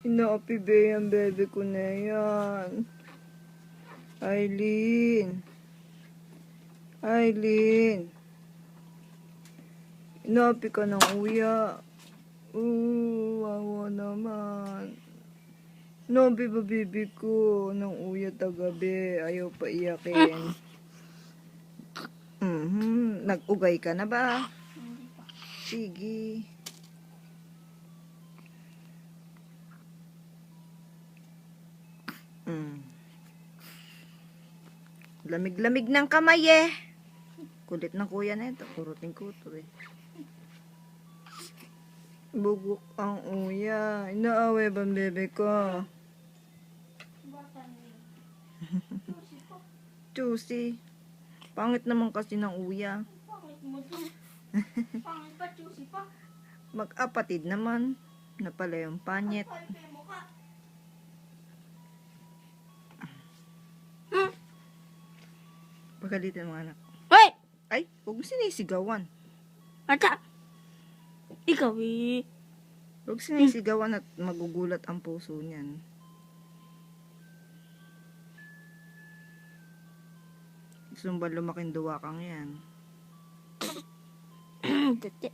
Inaapibe ang bebe ko na yan. Aileen. Aileen. Inaapi ka ng uya. Wawa naman. Inaapi ba bibi ko ng uya tagabi. Ayaw pa iyakin. Nag-ugay ka na ba? Sige. Lamig-lamig ng kamay eh. Kulit ng kuya na ito. Kuruting kuto eh. Bugok ang uya. Inaaway ba bebe ko? Juicy. Pangit naman kasi ng uya. Pangit mo din. Pangit pa, juicy pa. Mag-apatid naman. Na pala yung panyet. Palpe mo ka. Pagalitan mga anak. Hoy! Ay, huwag mo sinisigawan. Ata! Ikaw eh. Huwag sinisigawan at magugulat ang puso niyan. Gusto mo ba lumaking duwakang yan? Tete.